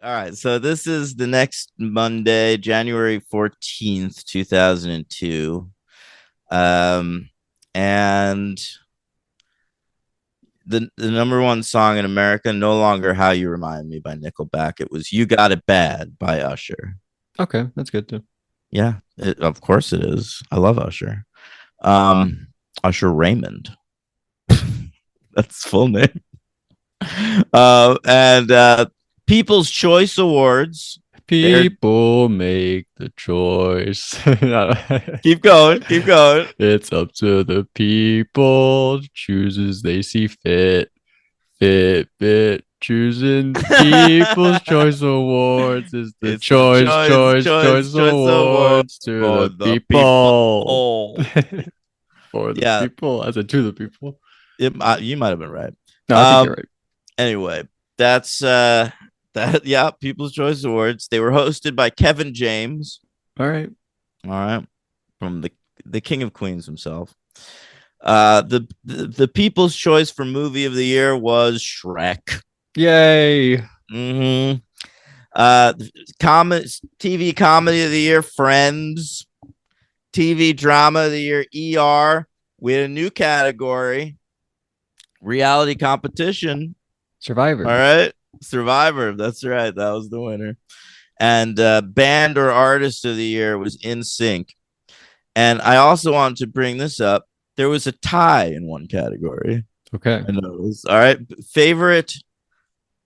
All right. So this is the next Monday, January 14th, 2002. Um, and the number one song in America, no longer How You Remind Me by Nickelback. It was You Got It Bad by Usher. Okay, that's good too. Yeah, of course it is. I love Usher. Um, Usher Raymond. That's full name. And People's Choice Awards. They're People make the choice. keep going, keep going. It's up to the people, chooses they see fit. Fit. Choosing People's Choice Awards is the It's the choice choice award awards to for the the people. people. For the Yeah, people, as in to the people. you might have been right. No, I think you're Um, right. anyway, that's that. Yeah, People's Choice Awards. They were hosted by Kevin James. All right. All right, from the King of Queens himself. The People's Choice for Movie of the Year was Shrek. Yay. Mm-hmm. Uh, TV Comedy of the Year, Friends. TV Drama of the Year, ER. We had a new category, Reality Competition. All Survivor. right, Survivor. That's right. That was the winner. And Band or Artist of the Year was In Sync. And I also wanted to bring this up. There was a tie in one category. Okay. I noticed. All right. Favorite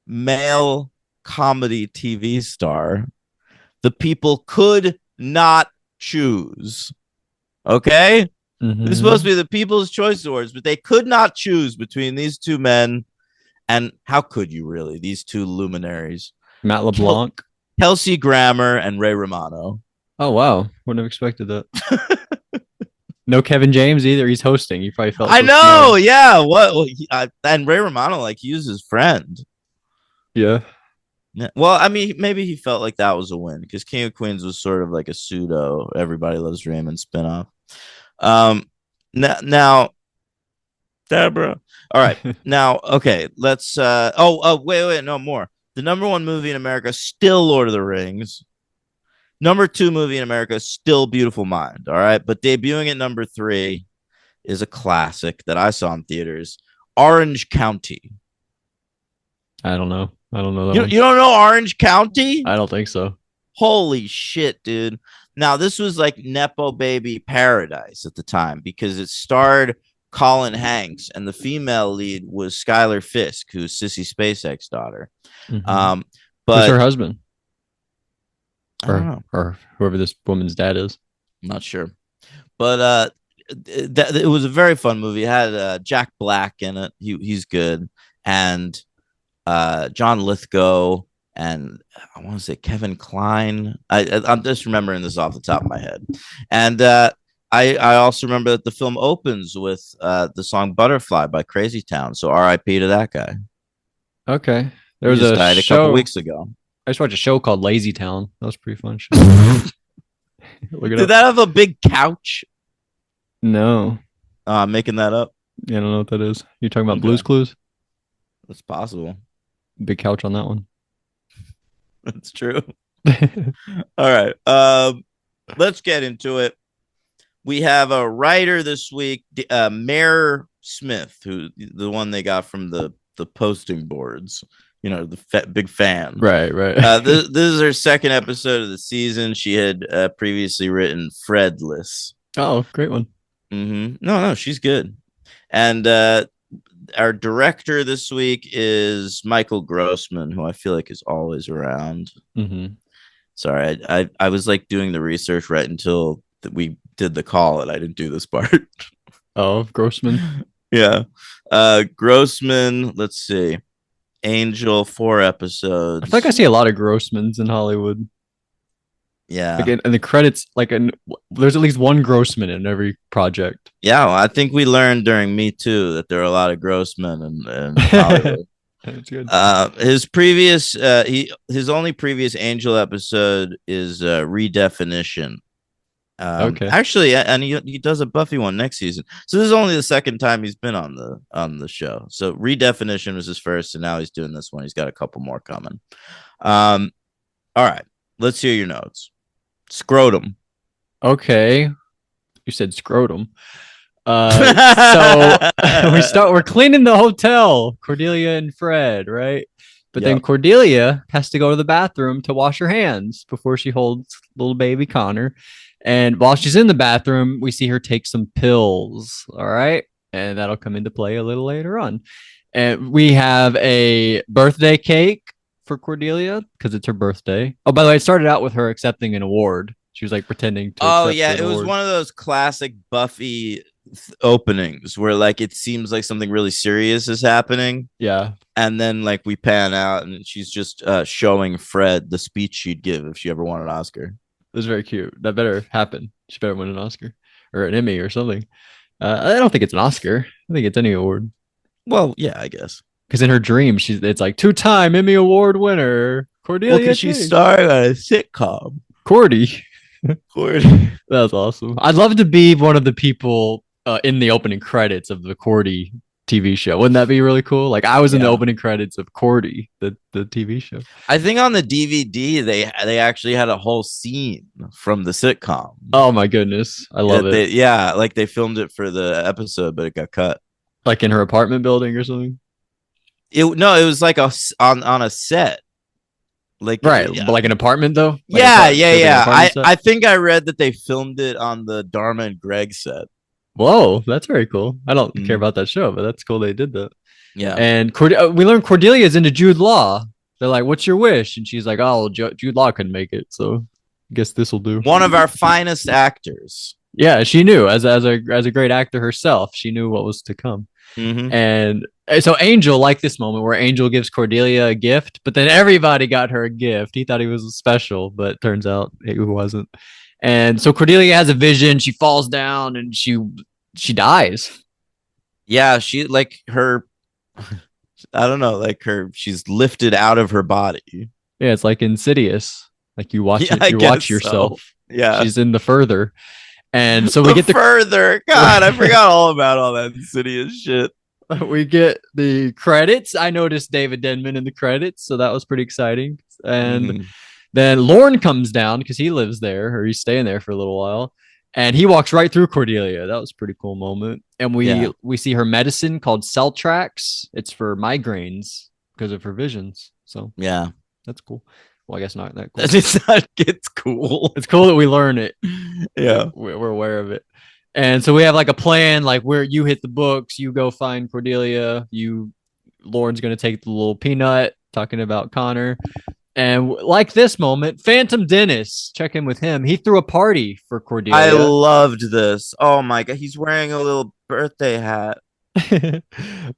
male comedy TV star. The people could not choose. Okay. This is supposed Mm-hmm. to be the People's Choice Awards, but they could not choose between these two men. And how could you really? These two luminaries, Matt Kel- LeBlanc. Kelsey Grammer and Ray Romano. Oh wow. Wouldn't have expected that. No Kevin James either. He's hosting. He probably felt I so small. know. Yeah. What? Well, and Ray Romano, like, he was his friend. Yeah. Yeah. Well, I mean, maybe he felt like that was a win because King of Queens was sort of like a pseudo Everybody Loves Raymond spinoff. Um, now, Deborah. All right. Now, okay, let's wait, no more. The number one movie in America still Lord of the Rings. Number two movie in America still Beautiful Mind. All right, but debuting at number three is a classic that I saw in theaters, Orange County. I don't know. I don't know that You one. you don't know Orange County? I don't think so. Holy shit, dude. Now, this was like Nepo Baby Paradise at the time because it starred Colin Hanks and the female lead was Skylar Fisk, who's Sissy Spacek's daughter. Mm-hmm. Um, Who's her but husband? I don't know. Or whoever this woman's dad is. I'm not sure. But it was a very fun movie. It had Jack Black in it. He's good. And John Lithgow, and I want to say Kevin Kline. I'm just remembering this off the top of my head. And I also remember that the film opens with the song Butterfly by Crazy Town. So RIP to that guy. Okay. There He was just a died a couple show. weeks ago. I just watched a show called Lazy Town. That was a pretty fun show. Did Look it up. that have a big couch? No. I'm making that up. Yeah, I don't know what that is. You're talking about Okay, Blue's Clues? that's possible. Big couch on that one. That's true. All right. Let's get into it. We have a writer this week, Mayor Smith, who the one they got from the posting boards. You know, the big fan. Right, right. This is her second episode of the season. She had previously written Fredless. Oh, great one. No, she's good. And our director this week is Michael Grossman, who I feel like is always around. Mm-hmm. Sorry, I was like doing the research right until we did the call, and I didn't do this part. Oh, Grossman. Yeah, Grossman. Let's see, Angel, 4 episodes. I feel like I see a lot of Grossmans in Hollywood. Yeah, Like in the credits, there's at least one Grossman in every project. yeah. Well, I think we learned during Me Too that there are a lot of Grossmen in Hollywood. That's good. His only previous Angel episode is Redefinition. Okay. Actually, and he does a Buffy one next season. So this is only the second time he's been on the show. So Redefinition was his first, and now he's doing this one. He's got a couple more coming. Um, all right, let's hear your notes. Scrotum. Okay, you said scrotum. So we're cleaning the hotel, Cordelia and Fred, right? But then Yep. Cordelia has to go to the bathroom to wash her hands before she holds little baby Connor. And while she's in the bathroom, we see her take some pills. All right. And that'll come into play a little later on. And we have a birthday cake for Cordelia because it's her birthday. Oh, by the way, it started out with her accepting an award. She was like pretending to Oh accept yeah, an it was award. one of those classic Buffy openings where like it seems like something really serious is happening, Yeah, and then like we pan out and she's just showing Fred the speech she'd give if she ever won an Oscar. it was very cute. That better happen. She better win an Oscar or an Emmy or something. I don't think it's an Oscar. I think it's any award. Well, yeah, I guess. Because in her dream, it's like two-time Emmy Award winner Well, Cordelia because she's King. starring on a sitcom. Cordy. Cord. That's awesome. I'd love to be one of the people in the opening credits of the Cordy TV show. Wouldn't that be really cool? Like I was in the Yeah, opening credits of Cordy, the TV show. I think on the DVD they actually had a whole scene from the sitcom. Oh my goodness, I Yeah, love it. like they filmed it for the episode, but it got cut. Like in her apartment building or something. It was like on a set. Like Right, but like an apartment though. Like yeah, yeah, like an yeah. apartment set. I think I read that they filmed it on the Dharma and Greg set. Whoa, that's very cool. I don't care Mm, about that show, but that's cool they did that. yeah. And we learned Cordelia is into Jude Law. They're like, "What's your wish?" And she's like, "Oh, Jude Law couldn't make it, so I guess this will do." One of our finest actors. Yeah, she knew as a great actor herself. She knew what was to come. Mm-hmm. And so Angel liked this moment where Angel gives Cordelia a gift, but then everybody got her a gift. He thought he was special, but turns out he wasn't. And so Cordelia has a vision. She falls down and she dies. Yeah, she like her. I don't know, like her. She's lifted out of her body. Yeah, it's like Insidious. Like you watch Yeah, it, I you watch guess so. yourself. Yeah. She's in the further. And so we The get the further. God, I forgot all about all that insidious shit. we get the credits. I noticed David Denman in the credits, so that was pretty exciting. And Mm-hmm. then Lorne comes down because he lives there or he's staying there for a little while. And he walks right through Cordelia. That was a pretty cool moment. And Yeah. we see her medicine called Celtrax. It's for migraines because of her visions. So Yeah. that's cool. Well, I guess not that cool. It's cool. It's cool that we learn it. Yeah. We're aware of it. And so we have like a plan, like where you hit the books, you go find Cordelia, Lauren's gonna take the little peanut, talking about Connor. And like this moment, Phantom Dennis, check in with him. He threw a party for I Cordelia. loved this. Oh my god, he's wearing a little birthday hat.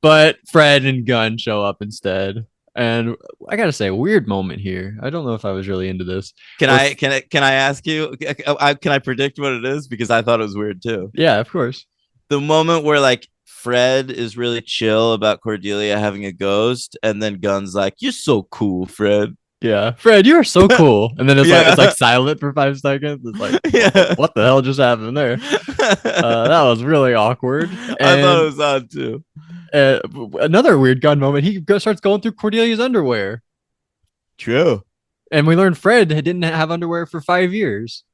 But Fred and Gunn show up instead. And I gotta say, weird moment here. I don't know if I was really into this. Can I ask you? Can I predict what it is? Because I thought it was weird too. Yeah, of course. The moment where like Fred is really chill about Cordelia having a ghost, and then Gunn's like, "You're so cool, Fred." Yeah, Fred, you are so cool. And then Yeah. it's like silent for 5 seconds. It's like, Yeah. what the hell just happened there? That was really awkward. I thought it was odd too. uh, another weird gun moment. Starts going through Cordelia's underwear, True. and we learned Fred didn't have underwear for 5 years.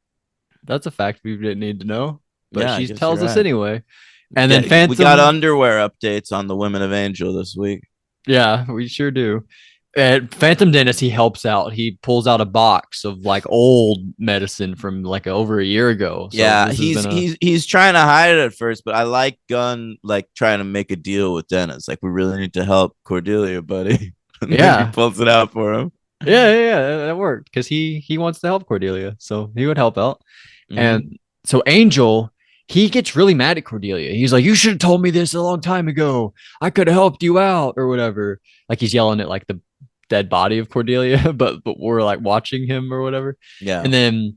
That's a fact we didn't need to know, but Yeah, I she guess tells you're us right. anyway. And then Yeah, Phantom, we got underwear updates on the Women of Angel this week. yeah, we sure do. And Phantom Dennis, he helps out. He pulls out a box of like old medicine from like over a year ago. So Yeah, this has been he's trying to hide it at first, but I like Gunn like trying to make a deal with Dennis. Like, we really need to help Cordelia, buddy. And then Yeah. he pulls it out for him. yeah, that worked because he wants to help Cordelia, so he would help out. Mhm. And so Angel, he gets really mad at Cordelia. He's like, "You should have told me this a long time ago. I could have helped you out or whatever." Like he's yelling at like the dead body of Cordelia, but we're like watching him or whatever. Yeah. And then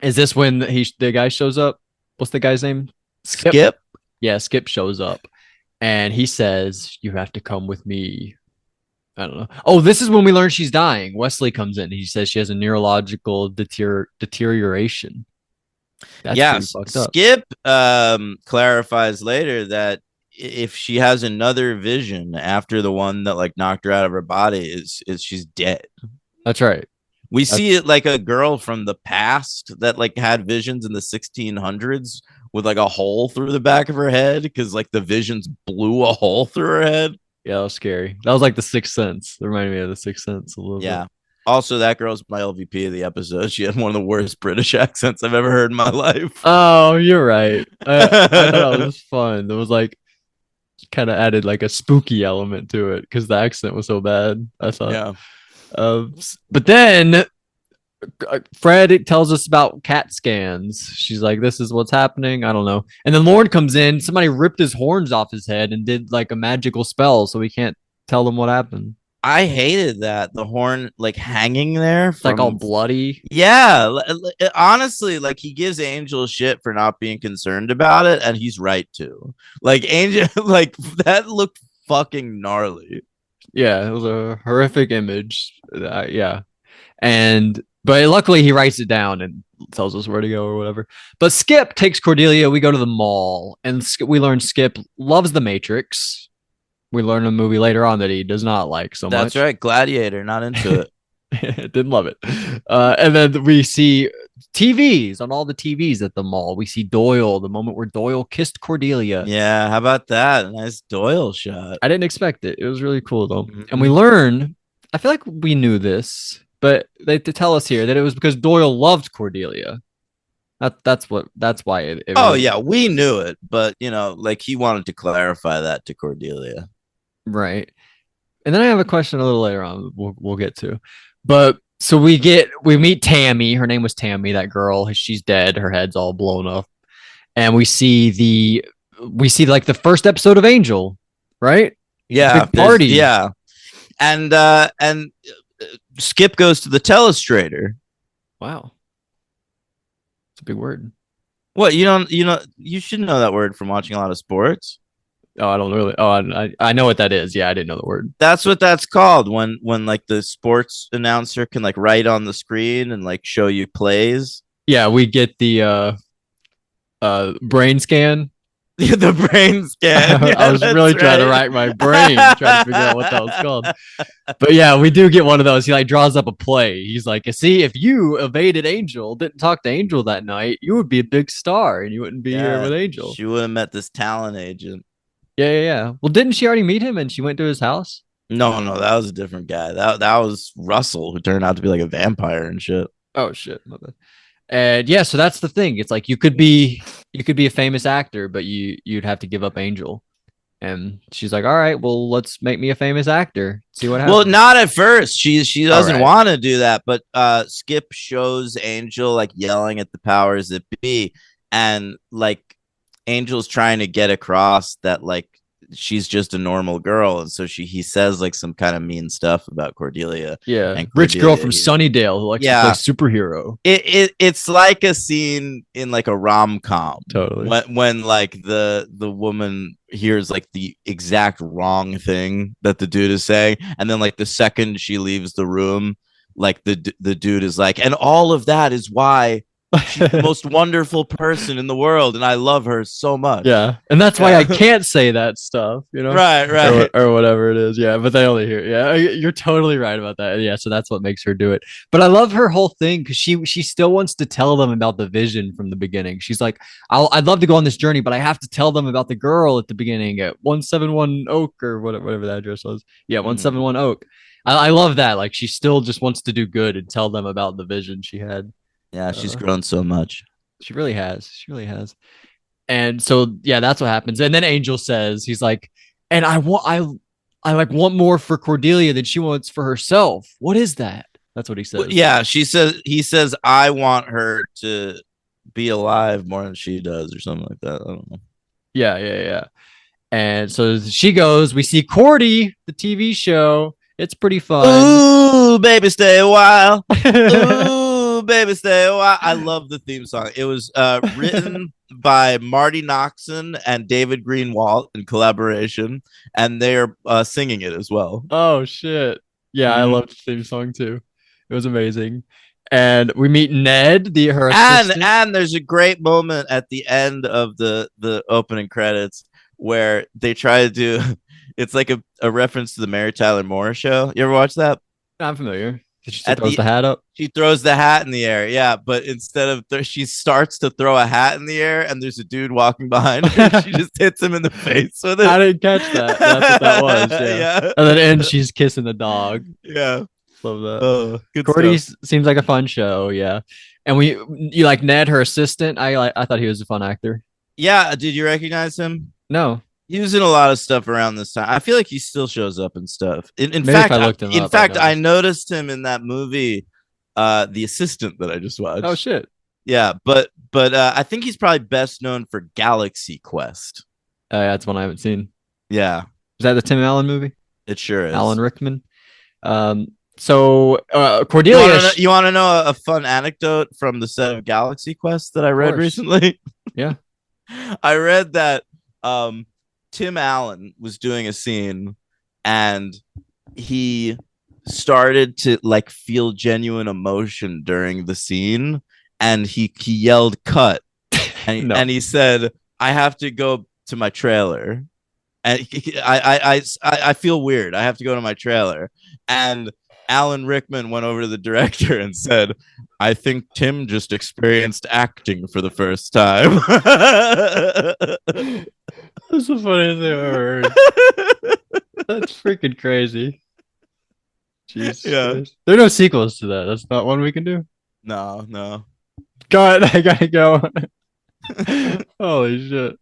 is this when the guy shows up? What's the guy's name? Skip. Yeah, Skip shows up and he says, "You have to come with me." I don't know. Oh, this is when we learn she's dying. Wesley comes in. He says she has a neurological deterioration. That's Yeah, pretty fucked up. Skip clarifies later that if she has another vision after the one that like knocked her out of her body, is she's dead. That's right. We see That's it like a girl from the past that like had visions in the 1600s with like a hole through the back of her head because like the visions blew a hole through her head. yeah, that was scary. That was like the Sixth Sense. It reminded me of the Sixth Sense a little bit. Yeah. Also, that girl's my LVP of the episode. She had one of the worst British accents I've ever heard in my life. Oh, you're right. I thought it was fun. It was like kind of added like a spooky element to it because the accent was so bad. I thought. Yeah. But then Fred tells us about CAT scans. She's like, "This is what's happening." I don't know. And then Lauren comes in. Somebody ripped his horns off his head and did like a magical spell, so we can't tell them what happened. I hated that the horn like hanging there It's like all from bloody. yeah, honestly, like he gives Angel shit for not being concerned about it, and he's right to. Like Angel, like that looked fucking gnarly. Yeah, it was a horrific image. Yeah, and but luckily he writes it down and tells us where to go or whatever. But Skip takes Cordelia. We go to the mall, and we learn Skip loves the Matrix. We learn in a movie later on that he does not like so That's much. right, Gladiator, not into it. Didn't love it. And then we see TVs on all the TVs at the mall. We see Doyle, the moment where Doyle kissed Cordelia. Yeah, how about that? A nice Doyle shot. I didn't expect it. It was really cool though. Mm-hmm. And we learn, I feel like we knew this, but they tell us here that it was because Doyle loved Cordelia. That's why it Oh really, yeah, we knew it, but you know, like he wanted to clarify that to Cordelia. right. And then I have a question a little later on. We'll get to, but so we meet Tammy. Her name was Tammy. That girl. She's dead. Her head's all blown up. And we see like the first episode of Angel, right? Yeah, Big party. yeah, and Skip goes to the telestrator. Wow, it's a big word. What you should know that word from watching a lot of sports. Oh, I don't really. Oh, I know what that is. Yeah, I didn't know the word. That's what that's called when like the sports announcer can like write on the screen and like show you plays. Yeah, we get the brain scan. The brain scan. Yeah, I was really trying to rack my brain, trying to figure out what that was called. But yeah, we do get one of those. He like draws up a play. He's like, see, if you evaded Angel, didn't talk to Angel that night, you would be a big star and you wouldn't be here with Angel. She would have met this talent agent. Yeah. Well, didn't she already meet him and she went to his house? No, that was a different guy. That was Russell, who turned out to be like a vampire and shit. Oh shit, my bad. And yeah, so that's the thing. It's like you could be a famous actor, but you'd have to give up Angel. And she's like, "All right, well, let's make me a famous actor. See what happens." Well, not at first. She doesn't right. want to do that, but Skip shows Angel like yelling at the powers that be, and like Angel's trying to get across that like she's just a normal girl, and so he says like some kind of mean stuff about Cordelia. Yeah, and rich girl from Sunnydale who likes to play superhero. It's like a scene in like a rom-com. Totally. When like the woman hears like the exact wrong thing that the dude is saying, and then like the second she leaves the room, like the dude is like, and all of that is why she's the most wonderful person in the world, and I love her so much. Yeah, and that's why I can't say that stuff, you know? Right. Or whatever it is. Yeah, but they only hear. Yeah, you're totally right about that. Yeah, so that's what makes her do it. But I love her whole thing because she still wants to tell them about the vision from the beginning. She's like, I'd love to go on this journey, but I have to tell them about the girl at the beginning at 171 Oak or whatever that address was. Yeah, 171 Oak. I love that. Like she still just wants to do good and tell them about the vision she had. Yeah, she's grown so much. She really has. She really has. And so yeah, that's what happens. And then Angel says, he's like, and I want more for Cordelia than she wants for herself. What is that? That's what he says. Well, yeah, he says I want her to be alive more than she does, or something like that. I don't know. Yeah. And so she goes, we see Cordy, the TV show. It's pretty fun. Ooh, baby, stay a while. Ooh, baby, stay a while. I love the theme song. It was written by Marty Noxon and David Greenwalt in collaboration, and they're singing it as well. Oh shit! Yeah, I loved the theme song too. It was amazing. And we meet Ned, her assistant. And there's a great moment at the end of the opening credits where they try to do. It's like a reference to the Mary Tyler Moore show. You ever watch that? I'm familiar. She still At throws the the hat up. She throws the hat in the air, yeah, but instead of she starts to throw a hat in the air, and there's a dude walking behind her. She just hits him in the face with it. I didn't catch that. That's what that was. Yeah. Yeah, And then ends she's kissing the dog. yeah. Love that. Oh, good Cordy stuff. seems like a fun show. Yeah. And you like Ned, her assistant. I thought he was a fun actor. Yeah, did you recognize him? No, He was in a lot of stuff around this time. I feel like he still shows up in stuff. In maybe if fact, I looked him in up, I'd fact, I notice. noticed him in that movie, The Assistant, that I just Oh watched. shit. Yeah, but I think he's probably best known for Galaxy Quest. That's one I haven't seen. Yeah, Is that the Tim Allen movie? it sure Alan is. Rickman. So You Cordelia. want to know, you want to know a fun anecdote from the set of Galaxy Quest that I read Course. recently? Yeah. I read that Tim Allen was doing a scene, and he started to like feel genuine emotion during the scene, and he yelled cut, and No. he said, I have to go to my trailer, and I feel weird, I have to go to my trailer. And Alan Rickman went over to the director and said, I think Tim just experienced acting for the first time. That's the funniest thing I've ever heard. That's freaking crazy. Jesus Yeah. Christ. There are no sequels to that. That's not one we can do. No, no. God, I gotta go. Holy shit.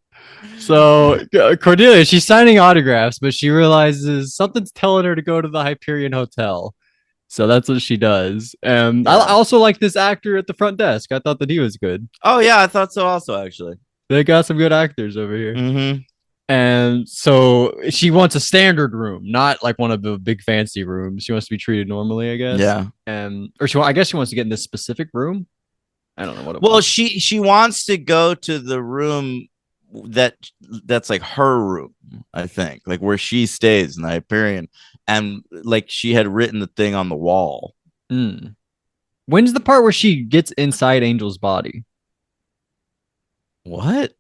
So Cordelia, she's signing autographs, but she realizes something's telling her to go to the Hyperion Hotel. So that's what she does. And I Yeah. also like this actor at the front desk. I thought that he was good. Oh yeah, I thought so also, actually. They got some good actors over here. Mm-hmm. And so she wants a standard room, not like one of the big fancy rooms. She wants to be treated normally, I guess. Yeah. And I guess she wants to get in this specific room. I don't know what it Well, was. she wants to go to the room that's like her room, I think, like where she stays in the Hyperion, and like she had written the thing on the wall. Mm. When's the part where she gets inside Angel's body? What?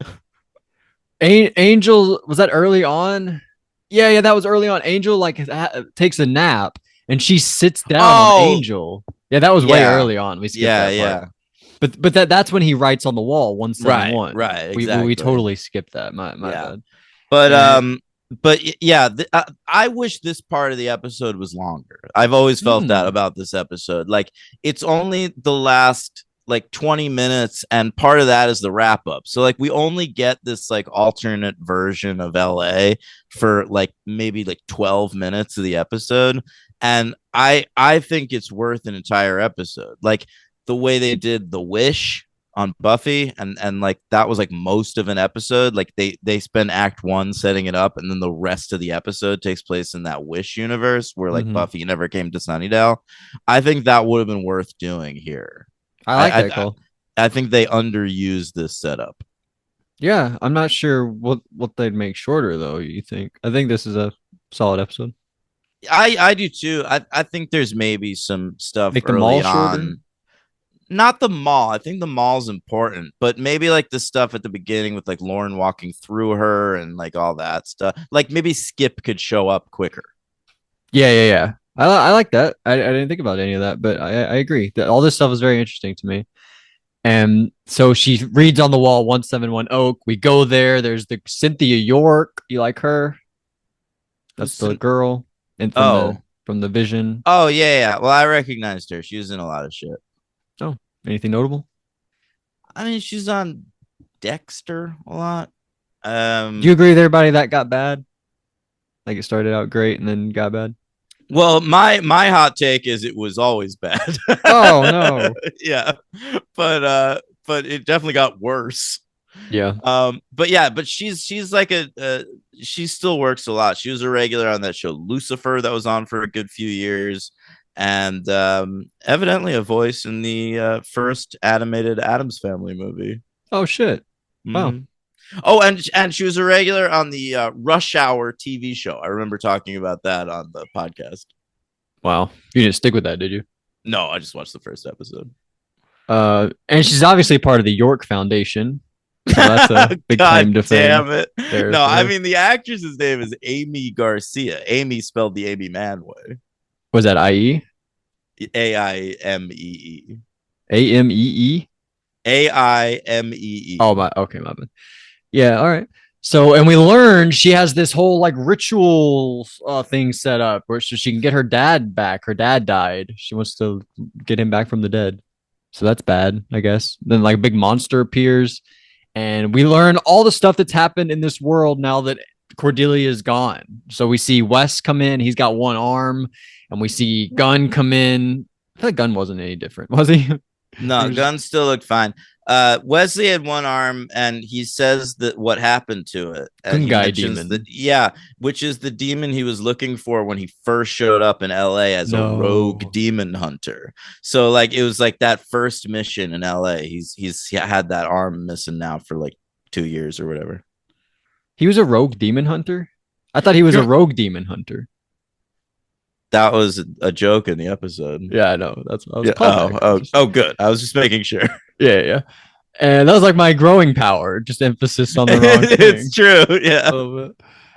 Angel, was that early on? Yeah, that was early on. Angel like takes a nap and she sits down on Angel. Yeah, that was way Yeah. early on. We skipped Yeah, that part. yeah. But that's when he writes on the wall 171. Right, We exactly. totally skipped that. My Yeah. bad. But And- yeah, I wish this part of the episode was longer. I've always felt that about this episode. Like, it's only the last like 20 minutes, and part of that is the wrap up. So like we only get this like alternate version of LA for like maybe like 12 minutes of the episode, and I think it's worth an entire episode. Like the way they did The Wish on Buffy, and like that was like most of an episode. Like they spend act 1 setting it up, and then the rest of the episode takes place in that Wish universe where like Buffy never came to Sunnydale. I think that would have been worth doing here. I like that call. I think they underused this setup. Yeah, I'm not sure what they'd make shorter though. You think? I think this is a solid episode. I do too. I think there's maybe some stuff Make the early mall on. shorter? Not the mall. I think the mall's important, but maybe like the stuff at the beginning with like Lauren walking through her and like all that stuff. Like maybe Skip could show up quicker. Yeah. I like that. I didn't think about any of that, but I agree. All this stuff is very interesting to me. And so she reads on the wall 171 Oak. We go there. There's the Cynthia York. You like her? That's the girl. And from the Vision. Oh yeah. Well, I recognized her. She was in a lot of shit. Oh, anything notable? I mean, she's on Dexter a lot. Do you agree with everybody that got bad? Like it started out great and then got bad? Well, my hot take is it was always bad. Oh no. Yeah. But it definitely got worse. Yeah. But she's like she still works a lot. She was a regular on that show Lucifer that was on for a good few years, and evidently a voice in the first animated Addams Family movie. Oh shit. Wow. Mm-hmm. Oh, and she was a regular on the Rush Hour TV show. I remember talking about that on the podcast. Wow. You didn't stick with that, did you? No, I just watched the first episode. And she's obviously part of the York Foundation. So that's a big claim to fame. Damn it. No, I her. mean the actress's name is Amy Garcia. Amy spelled the Amy Mann way. Was that IE? AIMEE. AMEE. Oh AIMEE. my. Okay, my bad. Yeah. All right. So, and we learned she has this whole like ritual thing set up where so she can get her dad back. Her dad died. She wants to get him back from the dead. So that's bad, I guess. Then like a big monster appears, and we learn all the stuff that's happened in this world now that Cordelia is gone. So we see Wes come in. He's got one arm, and we see Gunn come in. I feel like Gunn wasn't any different, was he? He No, was guns still look fine. Wesley had one arm, and he says that what happened to it. He Gungai mentions that, demon. yeah, which is the demon he was looking for when he first showed up in LA as a rogue No. demon hunter. So, like, it was like that first mission in LA. He's had that arm missing now for like 2 years or whatever. He was a rogue demon hunter? I thought he was a rogue demon hunter. That was a joke in the episode. Yeah, I know. That was Yeah. a callback. Oh, good. I was just making sure. Yeah, yeah. And that was like my growing power, just emphasis on the wrong thing. It's true. Yeah.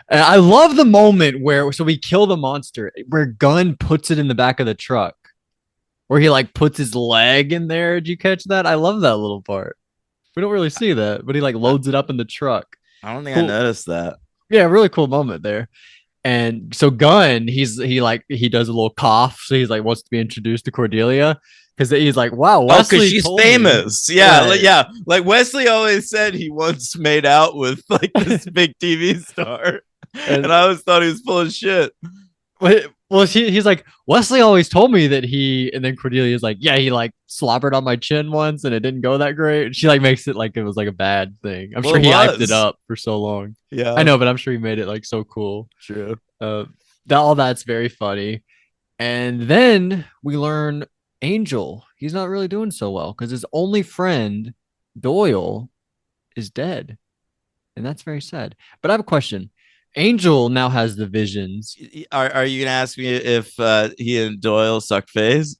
And I love the moment where so we kill the monster, where Gunn puts it in the back of the truck, where he like puts his leg in there. Did you catch that? I love that little part. We don't really see that, but he like loads it up in the truck. I don't think I Cool. noticed that. Yeah, really cool moment there. And so Gunn, he does a little cough, so he's like wants to be introduced to Cordelia because he's like, wow, Oh, because Wesley she's told me. famous. Yeah, Yeah. yeah. Like Wesley always said he once made out with like this big TV star. And I always thought he was full of shit. Well, he's like, Wesley always told me that and then Cordelia's like, yeah, he like slobbered on my chin once and it didn't go that great. And she like makes it like it was like a bad thing. I'm sure he hyped it up for so long. Yeah. I know, but I'm sure he made it like so cool. True. All that's very funny. And then we learn Angel, he's not really doing so well because his only friend, Doyle, is dead. And that's very sad. But I have a question. Angel now has the visions. Are you gonna ask me if he and Doyle suck face?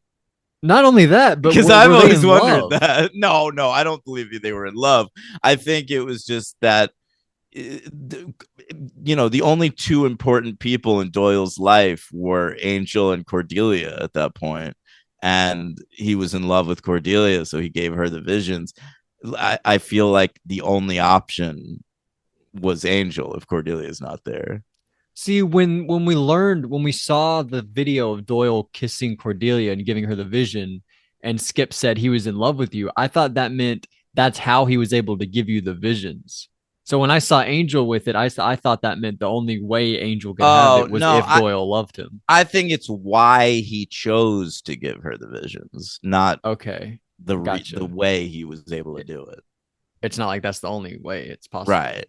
Not only that, but Because I've were they always in wondered love? that. No, I don't believe they were in love. I think it was just that the only two important people in Doyle's life were Angel and Cordelia at that point, and he was in love with Cordelia, so he gave her the visions. I feel like the only option was Angel if Cordelia's not there. See, when we saw the video of Doyle kissing Cordelia and giving her the vision, and Skip said he was in love with you, I thought that meant that's how he was able to give you the visions. So when I saw Angel with it, I thought that meant the only way Angel could have it was no, if Doyle loved him. I think it's why he chose to give her the visions, not Okay, the way he was able to do it. It's not like that's the only way it's possible. Right.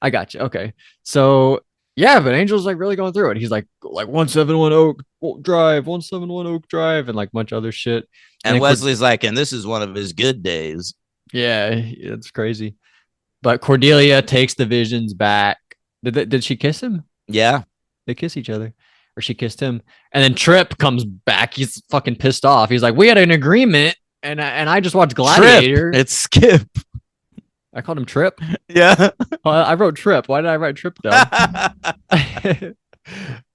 I got you. Okay. So yeah, but Angel's like really going through it. He's like 171 Oak Drive, 171 Oak Drive, and like a bunch of other shit. And Wesley's like, and this is one of his good days. Yeah, it's crazy. But Cordelia takes the visions back. Did she kiss him? Yeah. They kiss each other. Or she kissed him. And then Trip comes back. He's fucking pissed off. He's like, we had an agreement, and I just watched Gladiator. Trip. It's Skip. I called him Trip. Yeah. I wrote Trip. Why did I write Trip down?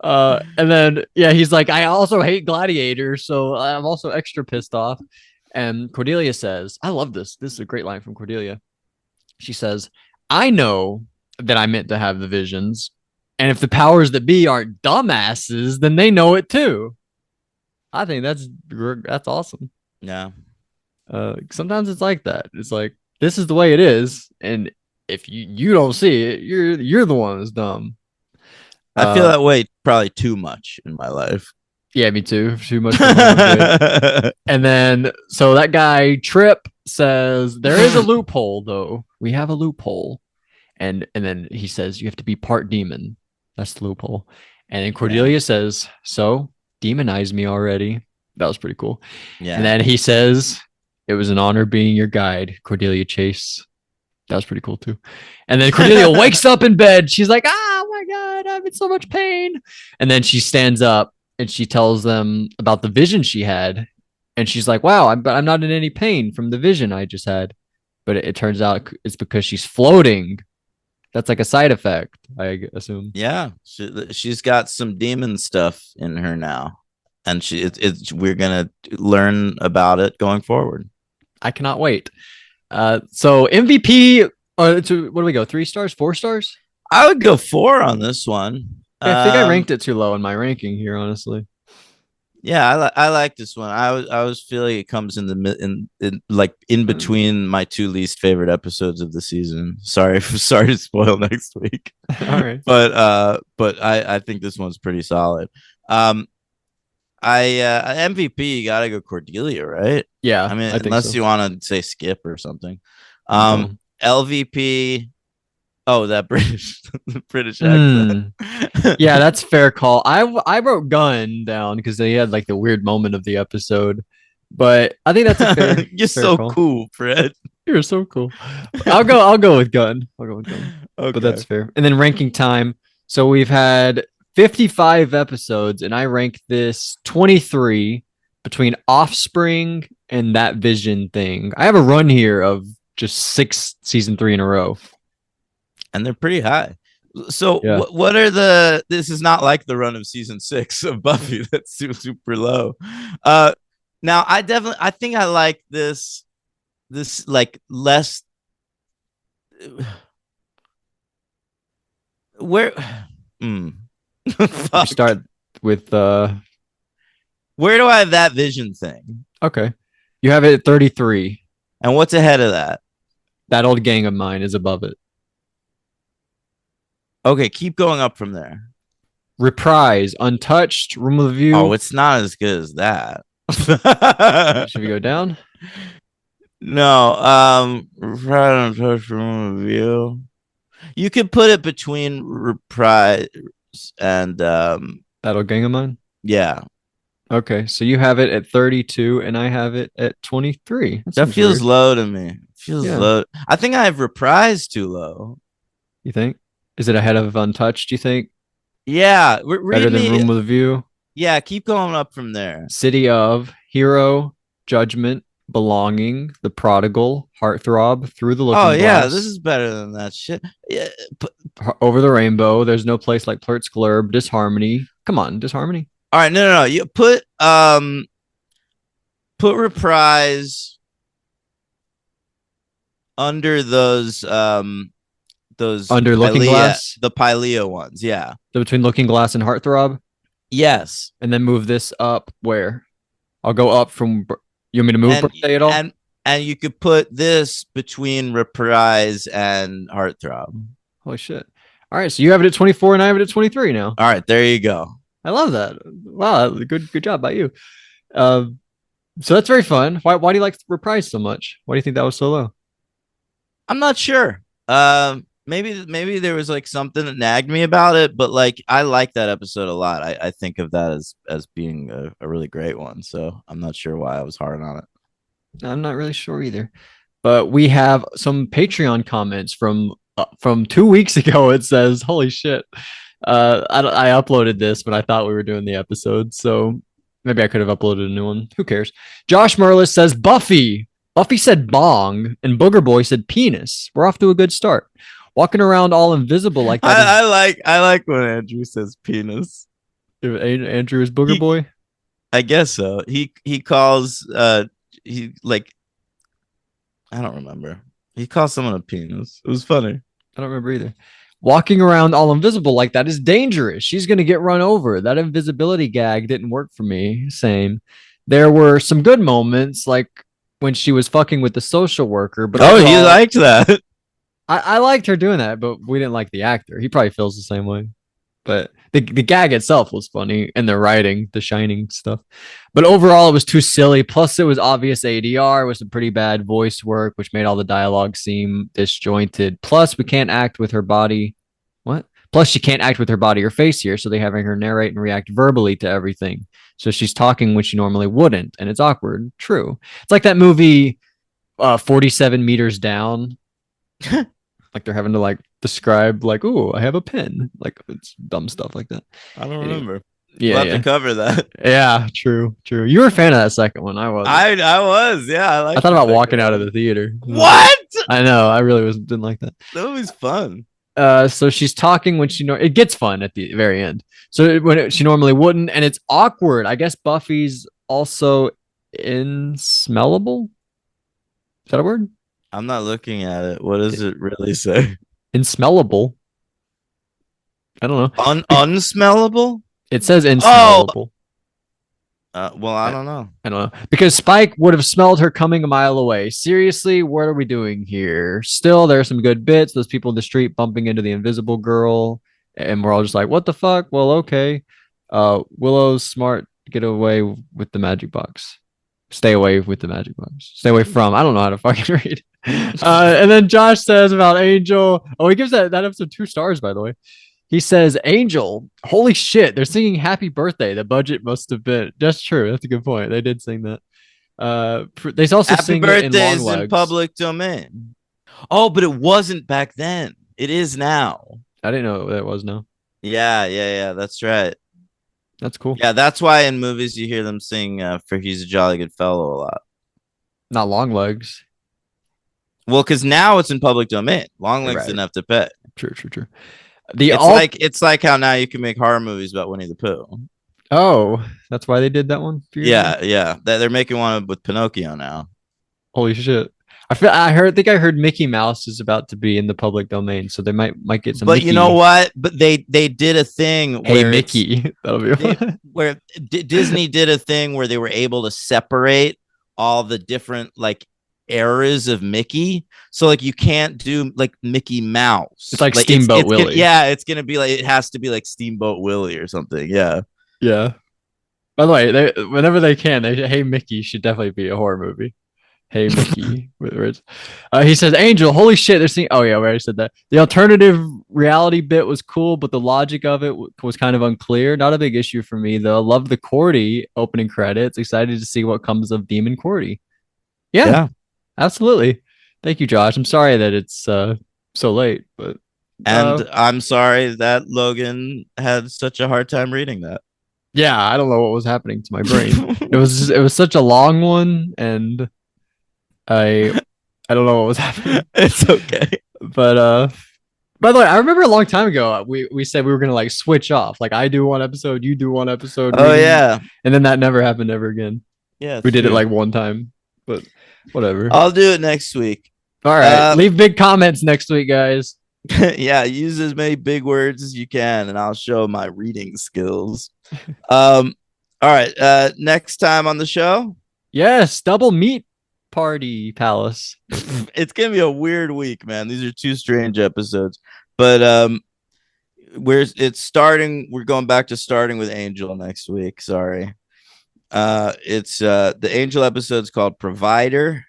And then yeah, he's like, I also hate Gladiator, so I'm also extra pissed off. And Cordelia says, I love this. This is a great line from Cordelia. She says, I know that I meant to have the visions, and if the powers that be aren't dumbasses, then they know it too. I think that's awesome. Yeah. Sometimes it's like that. It's like this is the way it is, and if you don't see it, you're the one that's dumb. I feel that way probably too much in my life. Yeah, me too. Too much. And then so that guy Trip says there is a loophole though. We have a loophole, and then he says you have to be part demon. That's the loophole. And then Cordelia says, "So demonize me already." That was pretty cool. Yeah. And then he says, "It was an honor being your guide, Cordelia Chase." That was pretty cool too. And then Cordelia wakes up in bed. She's like, "Oh my god, I'm in so much pain." And then she stands up and she tells them about the vision she had. And she's like, "Wow, I'm not in any pain from the vision I just had." But it turns out it's because she's floating. That's like a side effect, I assume. Yeah, she's got some demon stuff in her now. and we're gonna learn about it going forward. I cannot wait. So MVP. What do we go? 3 stars, 4 stars? I would go 4 on this one. Okay, I think I ranked it too low in my ranking here, honestly. Yeah, I like this one. I was feeling it comes in like in between my 2 least favorite episodes of the season. Sorry, sorry to spoil next week. All right, but I think this one's pretty solid. I MVP, you gotta go Cordelia, right? yeah, I mean, I think unless so. you want to say Skip or something. No. LVP. Oh, that British, the British accent. Yeah, that's fair call. I wrote Gun down because they had like the weird moment of the episode, but I think that's a You're fair so call. cool, Fred. You're so cool. I'll go with Gun. I'll go with Gun. But Okay. that's fair. And then ranking time. So we've had 55 episodes, and I rank this 23 between Offspring and that Vision thing. I have a run here of just 6 season 3 in a row. And they're pretty high. So Yeah. what are the? This is not like the run of season 6 of Buffy. That's super low. Now I think I like this like less. Where? We start with Where do I have that Vision thing? okay. You have it at 33. And what's ahead of that? That old gang of mine is above it. Okay, keep going up from there. Reprise, Untouched, Room of View. Oh, it's not as good as that. Should we go down? No, Reprise, Untouched, Room of View. You could put it between Reprise and That old gang of mine. yeah. Okay, so you have it at 32, and I have it at 23. That feels weird. low to me. Feels low. I think I have Reprise too low. You think? Is it ahead of Untouched? You think? Yeah, Better than Room with a View. Yeah, keep going up from there. City of, Hero, Judgment, Belonging, The Prodigal, Heartthrob, Through the Looking Glass. Oh yeah, this is better than that shit. Yeah, Over the Rainbow, There's No Place Like Plurt's Glurb, Disharmony. Come on, Disharmony. All right, no. You put Reprise under those Under Looking Glass, the Pylea ones. Yeah. So between Looking Glass and Heartthrob, Yes. and then move this up where? I'll go up from. You want me to move Birthday at all? And you could put this between Reprise and Heartthrob. Holy shit! All right, so you have it at 24, and I have it at 23 now. All right, there you go. I love that. Wow, good job by you. So that's very fun. Why do you like Reprise so much? Why do you think that was so low? I'm not sure. Maybe there was like something that nagged me about it, but like I like that episode a lot. I think of that as being a really great one. So I'm not sure why I was hard on it. I'm not really sure either. But we have some Patreon comments from 2 weeks ago. It says, "Holy shit." I uploaded this, but I thought we were doing the episode, so maybe I could have uploaded a new one. Who cares? Josh Merlis says Buffy. Buffy said bong, and Booger Boy said penis. We're off to a good start. Walking around all invisible like that. I like when Andrew says penis. Andrew is Booger Boy. I guess so. He calls he like I don't remember. He calls someone a penis. It was funny. I don't remember either. Walking around all invisible like that is dangerous. She's going to get run over. That invisibility gag didn't work for me. Same. There were some good moments, like when she was fucking with the social worker. But overall, he liked that. I liked her doing that, but we didn't like the actor. He probably feels the same way. But the gag itself was funny, and the writing, the Shining stuff. But overall, it was too silly. Plus, it was obvious ADR with some pretty bad voice work, which made all the dialogue seem disjointed. Plus, we can't act with her body. What? Plus, she can't act with her body or face here, so they're having her narrate and react verbally to everything. So she's talking when she normally wouldn't, and it's awkward. True. It's like that movie, 47 Meters Down. Like they're having to like describe like, oh, I have a pen. Like it's dumb stuff like that. I don't remember. Yeah, we'll have to cover that. Yeah, true. You were a fan of that second one. I was. I was. Yeah, I thought about walking out of the theater. What? I know. I really didn't like that. That movie's fun. So she's talking when it gets fun at the very end. So she normally wouldn't, and it's awkward. I guess Buffy's also insmellable. Is that a word? I'm not looking at it. What does it really say? Insmellable. I don't know. Unsmellable? It says Oh, insmellable. well, I I, don't know. I don't know. Because Spike would have smelled her coming a mile away. Seriously, what are we doing here? Still, there are some good bits. Those people in the street bumping into the invisible girl. And we're all just like, what the fuck? Well, okay. Willow's smart to get away with the magic box. Stay away with the magic box. Stay away from. I don't know how to fucking read. And then Josh says about Angel. Oh, he gives that episode 2 stars, by the way. He says, Angel, holy shit, they're singing Happy Birthday. The budget must have been. That's true. That's a good point. They did sing that. They also Happy sing it in birthday Long is in Legs. public domain. Oh, but it wasn't back then. It is now. I didn't know what that was now. Yeah. That's right. That's cool. Yeah, that's why in movies you hear them sing for He's a Jolly Good Fellow a lot. Not Long Legs. Well, because now it's in public domain. Long Legs Right. didn't have to pay. True. It's like how now you can make horror movies about Winnie the Pooh. Oh, that's why they did that one. Yeah. They're making one with Pinocchio now. Holy shit. I think I heard Mickey Mouse is about to be in the public domain, so they might get some. But Mickey. you know what? But they did a thing Hey where Mickey, that'll be fun. where Disney did a thing where they were able to separate all the different like eras of Mickey. So like you can't do like Mickey Mouse. It's like Steamboat Willie. It's gonna be like it has to be like Steamboat Willie or something. Yeah. Yeah. By the way, whenever they can, Hey Mickey should definitely be a horror movie. Hey Mickey with words. He says, Angel, holy shit, they're seeing. Oh yeah, we already said that. The alternative reality bit was cool, but the logic of it was kind of unclear. Not a big issue for me though. Love the Cordy opening credits. Excited to see what comes of Demon Cordy. Yeah, absolutely. Thank you, Josh. I'm sorry that it's so late, but and I'm sorry that Logan had such a hard time reading that. Yeah, I don't know what was happening to my brain. It was such a long one, and I don't know what was happening. It's okay. But by the way, I remember a long time ago we said we were gonna like switch off. Like I do one episode, you do one episode. Oh yeah. And then that never happened ever again. Yeah. We did it like one time, but whatever. I'll do it next week. All right. Leave big comments next week, guys. Yeah, use as many big words as you can, and I'll show my reading skills. All right. Next time on the show. Yes, double meat party palace. It's gonna be a weird week, man. These are 2 strange episodes, but we're going back to starting with Angel next week. Sorry. It's the Angel episode's called Provider.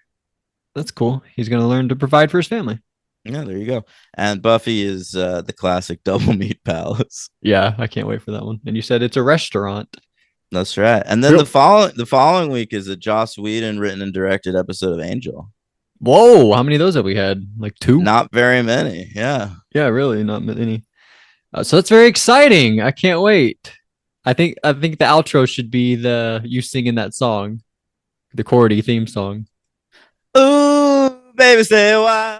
That's cool. He's gonna learn to provide for his family. Yeah, there you go. And Buffy is the classic double meat palace. Yeah, I can't wait for that one. And you said it's a restaurant. That's right. And then the following week is a Joss Whedon written and directed episode of Angel. Whoa, how many of those have we had? Like 2? Not very many. Yeah. Yeah, really, not many. So that's very exciting. I can't wait. I think the outro should be you singing that song, the Cordy theme song. Ooh, baby, stay a while.